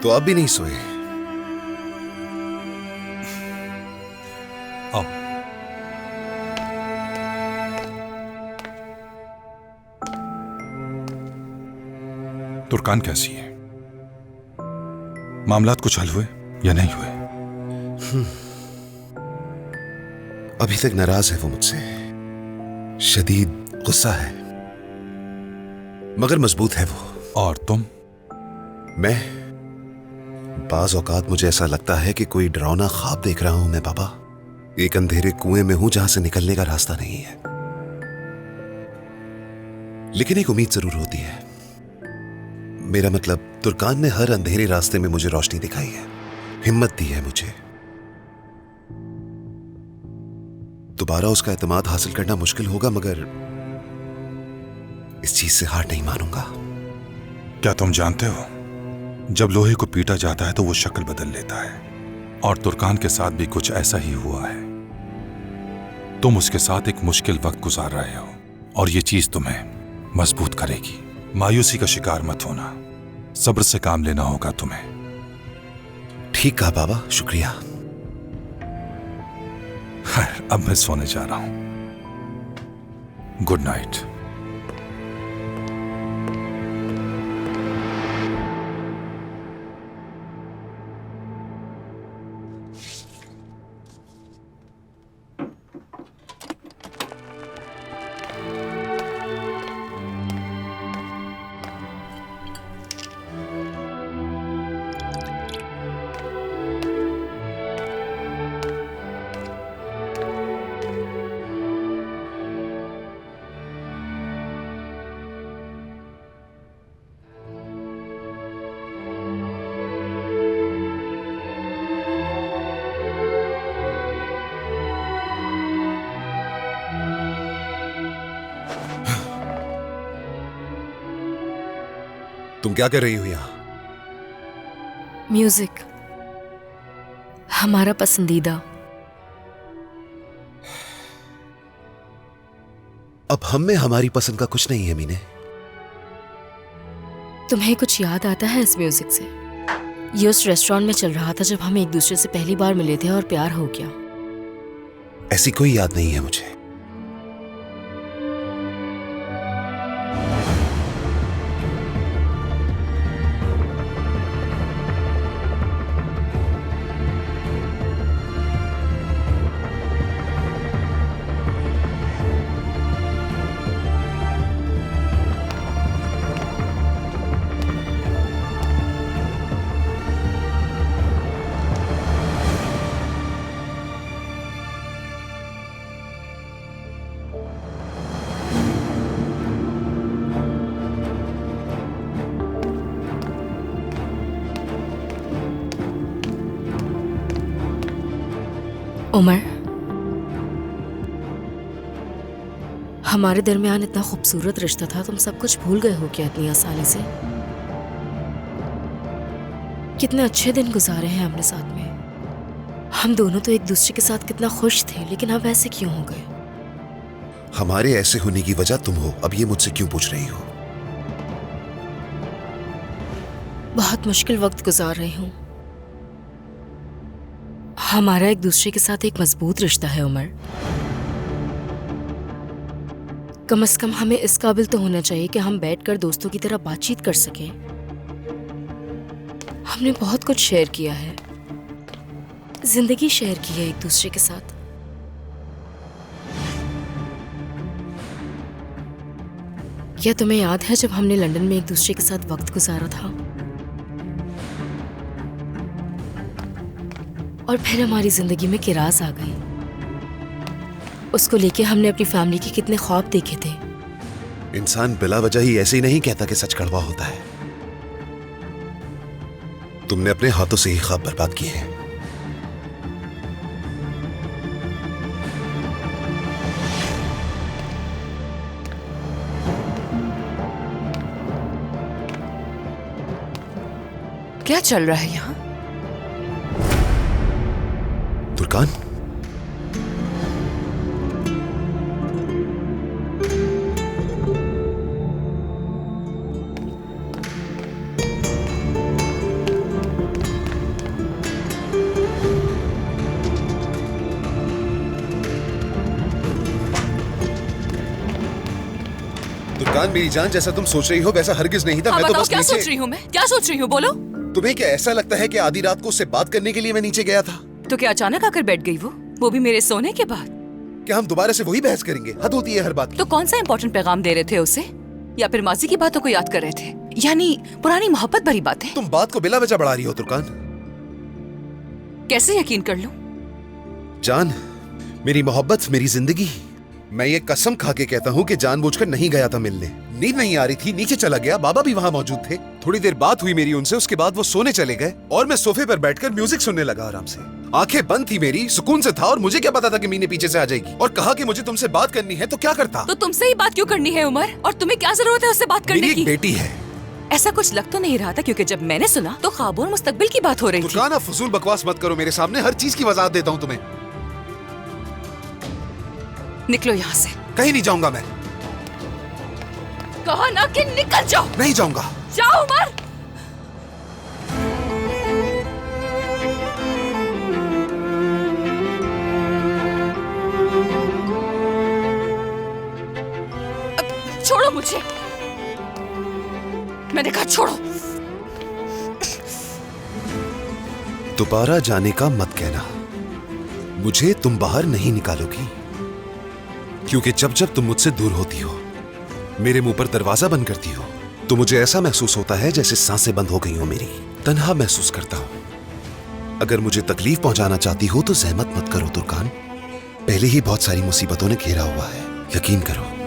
तो आप भी नहीं सोए? आओ। तुर्कान कैसी है? मामलात कुछ हल हुए या नहीं हुए? अभी तक नाराज है वो मुझसे, शदीद गुस्सा है, मगर मजबूत है वो। और तुम? मैं बाज औकात मुझे ऐसा लगता है कि कोई डरावना ख्वाब देख रहा हूं मैं बाबा। एक अंधेरे कुएं में हूं जहां से निकलने का रास्ता नहीं है, लेकिन एक उम्मीद जरूर होती है। मेरा मतलब, तुर्कान ने हर अंधेरे रास्ते में मुझे रोशनी दिखाई है, हिम्मत दी है मुझे। दोबारा उसका एतमाद हासिल करना मुश्किल होगा, मगर इस चीज से हार नहीं मानूंगा। क्या तुम जानते हो, जब लोहे को पीटा जाता है तो वो शक्ल बदल लेता है, और तुर्कान के साथ भी कुछ ऐसा ही हुआ है। तुम उसके साथ एक मुश्किल वक्त गुजार रहे हो, और ये चीज तुम्हें मजबूत करेगी। मायूसी का शिकार मत होना, सब्र से काम लेना होगा तुम्हें। ठीक कहा बाबा, शुक्रिया। अब मैं सोने जा रहा हूं। Good night. तुम क्या कर रही हो यहां? म्यूजिक, हमारा पसंदीदा। अब हम में हमारी पसंद का कुछ नहीं है मीने। तुम्हें कुछ याद आता है इस म्यूजिक से? ये उस रेस्टोरेंट में चल रहा था जब हम एक दूसरे से पहली बार मिले थे और प्यार हो गया। ऐसी कोई याद नहीं है मुझे। उमर, हमारे दरमियान इतना खूबसूरत रिश्ता था, तुम सब कुछ भूल गए हो क्या इतनी आसानी से? कितने अच्छे दिन गुजारे हैं हमने साथ में। हम दोनों तो एक दूसरे के साथ कितना खुश थे, लेकिन अब ऐसे क्यों हो गए? हमारे ऐसे होने की वजह तुम हो। अब ये मुझसे क्यों पूछ रही हो? बहुत मुश्किल वक्त गुजार रही हूं। हमारा एक दूसरे के साथ एक मजबूत रिश्ता है उमर। कम से कम हमें इस काबिल तो होना चाहिए कि हम बैठकर दोस्तों की तरह बातचीत कर सकें। हमने बहुत कुछ शेयर किया है, जिंदगी शेयर की है एक दूसरे के साथ। क्या तुम्हें याद है जब हमने लंदन में एक दूसरे के साथ वक्त गुजारा था, और फिर हमारी जिंदगी में किरास आ गई? उसको लेके हमने अपनी फैमिली के कितने ख्वाब देखे थे। इंसान बिला वजह ही ऐसे ही नहीं कहता कि सच कड़वा होता है। तुमने अपने हाथों से ही ख्वाब बर्बाद किए हैं। क्या चल रहा है यहाँ? तुर्कान, दुकान मेरी जान, जैसा तुम सोच रही हो वैसा हरगिज नहीं था। हाँ, मैं तो बताओ बस क्या नीचे। सोच रही हूँ मैं? क्या सोच रही हूँ बोलो? तुम्हें क्या ऐसा लगता है कि आधी रात को उससे बात करने के लिए मैं नीचे गया था? तो क्या अचानक आकर बैठ गई वो भी मेरे सोने के बाद? क्या हम दोबारा से वही बहस करेंगे? हद होती है हर बात की। तो कौन सा इम्पोर्टेंट पैगाम दे रहे थे उसे, या फिर माजी की बातों को याद कर रहे थे, यानी पुरानी मोहब्बत भरी बातें? तुम बात को बिला वजह बढ़ा रही हो तुर्कान। कैसे यकीन कर लूं? जान, मेरी मोहब्बत, मेरी जिंदगी, मैं ये कसम खा के कहता हूँ कि जानबूझकर नहीं गया था मिलने। नींद नहीं आ रही थी, नीचे चला गया, बाबा भी वहाँ मौजूद थे। थोड़ी देर बात हुई मेरी उनसे, उसके बाद वो सोने चले गए और मैं सोफे पर बैठकर म्यूजिक सुनने लगा आराम से। आंखें बंद थी मेरी, सुकून से था, और मुझे क्या पता था कि मीने पीछे से आ जाएगी और कहा कि मुझे तुमसे बात करनी है। तो क्या करता? तो तुमसे ही बात क्यों करनी है उमर, और तुम्हें क्या जरूरत है उससे बात करने मेरी की? एक बेटी है। ऐसा कुछ लग तो नहीं रहा था, क्योंकि जब मैंने सुना तो ख्वाबों और मुस्तकबिल की बात हो रही थी। तुर्कान, आप फजूल बकवास मत करो मेरे सामने, हर चीज की वजाहत देता हूँ तुम्हें। निकलो यहाँ से। कहीं नहीं जाऊंगा मैं। कहा ना कि निकल जाओ। नहीं जाऊंगा। जाओ उमर। छोड़ो मुझे, मैंने कहा छोड़ो। दोबारा जाने का मत कहना, मुझे तुम बाहर नहीं निकालोगी, क्योंकि जब जब तुम मुझसे दूर होती हो, मेरे मुंह पर दरवाजा बंद करती हो, तो मुझे ऐसा महसूस होता है जैसे सांसें बंद हो गई हो मेरी। तन्हा महसूस करता हूं। अगर मुझे तकलीफ पहुंचाना चाहती हो तो जहमत मत करो तुर्कान। पहले ही बहुत सारी मुसीबतों ने घेरा हुआ है, यकीन करो।